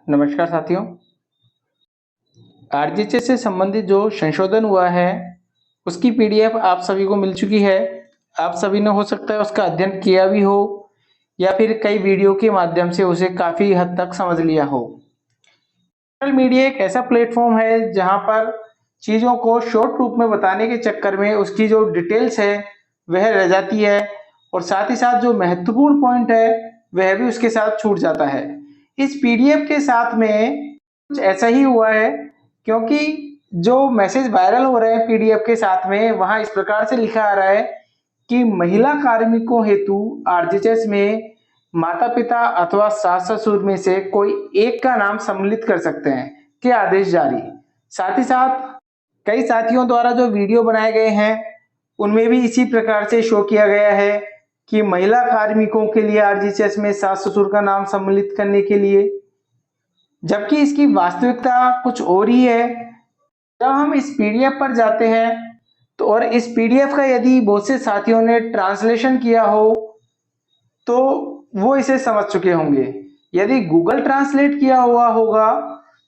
नमस्कार साथियों। आरजीएचएस से संबंधित जो संशोधन हुआ है उसकी पीडीएफ आप सभी को मिल चुकी है। आप सभी ने हो सकता है उसका अध्ययन किया भी हो या फिर कई वीडियो के माध्यम से उसे काफ़ी हद तक समझ लिया हो। सोशल मीडिया एक ऐसा प्लेटफॉर्म है जहां पर चीज़ों को शॉर्ट रूप में बताने के चक्कर में उसकी जो डिटेल्स है वह रह जाती है और साथ ही साथ जो महत्वपूर्ण पॉइंट है वह भी उसके साथ छूट जाता है। इस पीडीएफ के साथ में कुछ ऐसा ही हुआ है, क्योंकि जो मैसेज वायरल हो रहे हैं पीडीएफ के साथ में वहां इस प्रकार से लिखा आ रहा है कि महिला कार्मिकों हेतु आरजीएचएस में माता पिता अथवा सास ससुर में से कोई एक का नाम सम्मिलित कर सकते हैं के आदेश जारी। साथ ही साथ कई साथियों द्वारा जो वीडियो बनाए गए हैं उनमें भी इसी प्रकार से शो किया गया है कि महिला कार्मिकों के लिए आरजीएचएस में सास ससुर का नाम सम्मिलित करने के लिए, जबकि इसकी वास्तविकता कुछ और ही है। जब हम इस पीडीएफ पर जाते हैं तो और इस पीडीएफ का यदि बहुत से साथियों ने ट्रांसलेशन किया हो तो वो इसे समझ चुके होंगे। यदि गूगल ट्रांसलेट किया हुआ होगा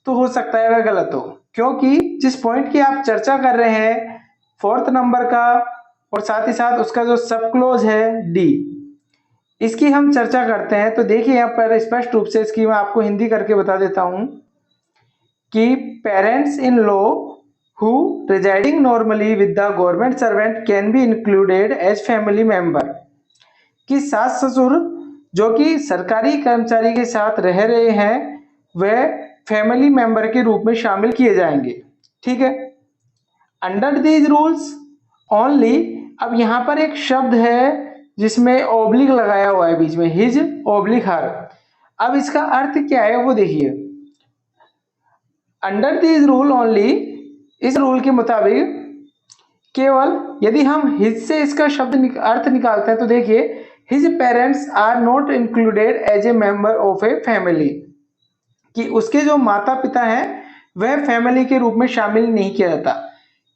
तो हो सकता है वह गलत हो, क्योंकि जिस पॉइंट की आप चर्चा कर रहे हैं 4th नंबर का और साथ ही साथ उसका जो सब क्लोज है डी, इसकी हम चर्चा करते हैं। तो देखिए यहाँ पर स्पष्ट रूप से इसकी मैं आपको हिंदी करके बता देता हूं कि parents in law who residing normally with the government servant can be included as family member, कि सास ससुर जो कि सरकारी कर्मचारी के साथ रह रहे हैं वह फैमिली मेंबर के रूप में शामिल किए जाएंगे। ठीक है, अंडर दीज रूल्स ओनली। अब यहाँ पर एक शब्द है जिसमें ओब्लिक लगाया हुआ है बीच में, हिज ओब्लिक हर। अब इसका अर्थ क्या है वो देखिए, अंडर दीज रूल ओनली, इस रूल के मुताबिक केवल यदि हम हिज से इसका शब्द अर्थ निकालते हैं तो देखिए his parents are not included as a member of a family, कि उसके जो माता पिता हैं वह फैमिली के रूप में शामिल नहीं किया जाता।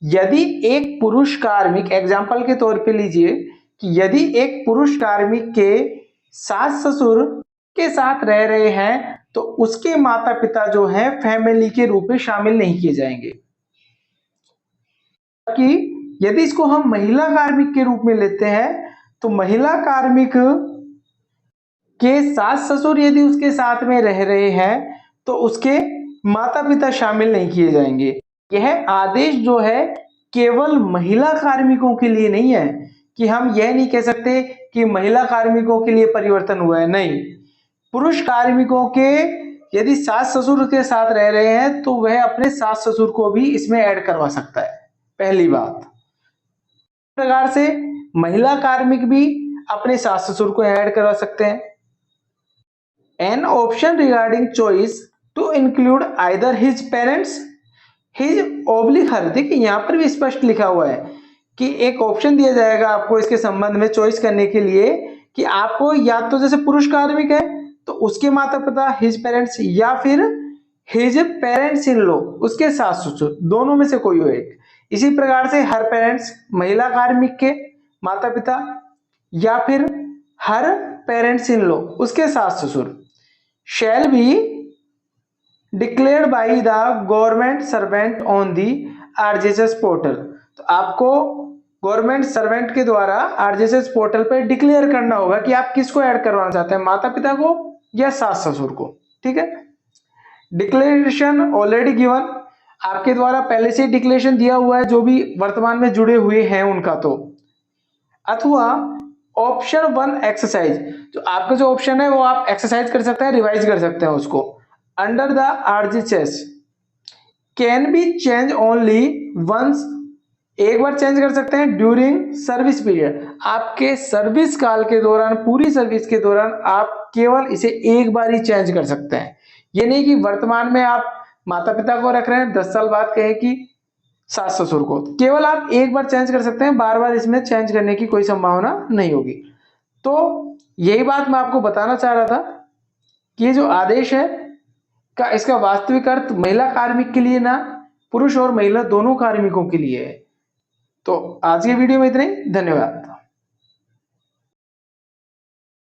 यदि एक पुरुष कार्मिक, एग्जाम्पल के तौर पे लीजिए कि यदि एक पुरुष कार्मिक के सास ससुर के साथ रह रहे हैं तो उसके माता पिता जो हैं फैमिली के रूप में शामिल नहीं किए जाएंगे। कि यदि इसको हम महिला कार्मिक के रूप में लेते हैं तो महिला कार्मिक के सास ससुर यदि उसके साथ में रह रहे हैं तो उसके माता पिता शामिल नहीं किए जाएंगे। यह आदेश जो है केवल महिला कार्मिकों के लिए नहीं है, कि हम यह नहीं कह सकते कि महिला कार्मिकों के लिए परिवर्तन हुआ है, नहीं, पुरुष कार्मिकों के यदि सास ससुर के साथ रह रहे हैं तो वह अपने सास ससुर को भी इसमें ऐड करवा सकता है। पहली बात, इस प्रकार से महिला कार्मिक भी अपने सास ससुर को ऐड करवा सकते हैं। An option regarding choice to include either his parents his oblique her, देखिए यहाँ पर भी स्पष्ट लिखा हुआ है कि एक ऑप्शन दिया जाएगा आपको इसके संबंध में चॉइस करने के लिए कि आपको या तो जैसे पुरुष कार्मिक है तो उसके माता पिता हिज पेरेंट्स या फिर हिज पेरेंट्स इन लॉ उसके सास ससुर, दोनों में से कोई हो एक। इसी प्रकार से हर पेरेंट्स महिला कार्मिक के माता पिता या फिर हर पेरेंट्स इन लॉ उसके सास ससुर shall be declared by the government servant on the RGHS portal. तो आपको गवर्नमेंट सर्वेंट के द्वारा आरजीएचएस पोर्टल पर डिक्लेयर करना होगा कि आप किसको ऐड करवाना चाहते हैं, माता पिता को या सास ससुर को। ठीक है, डिक्लेरेशन ऑलरेडी गिवन, आपके द्वारा पहले से डिक्लेरेशन दिया हुआ है जो भी वर्तमान में जुड़े हुए हैं उनका। तो अथवा ऑप्शन 1 एक्सरसाइज, तो आपका जो ऑप्शन है वो आप एक्सरसाइज कर सकते हैं, रिवाइज कर सकते हैं उसको। Under the RGHS can be change only once, एक बार चेंज कर सकते हैं ड्यूरिंग सर्विस पीरियड, आपके सर्विस काल के दौरान, पूरी सर्विस के दौरान आप केवल इसे एक बार ही चेंज कर सकते हैं। ये नहीं कि वर्तमान में आप माता पिता को रख रहे हैं 10 साल बाद कहें कि सास ससुर को, केवल आप एक बार चेंज कर सकते हैं, बार बार इसमें चेंज करने की कोई संभावना नहीं होगी। तो यही बात मैं आपको बताना चाह रहा था कि ये जो आदेश है का इसका वास्तविक अर्थ महिला कार्मिक के लिए ना, पुरुष और महिला दोनों कार्मिकों के लिए है। तो आज के वीडियो में इतना ही, धन्यवाद।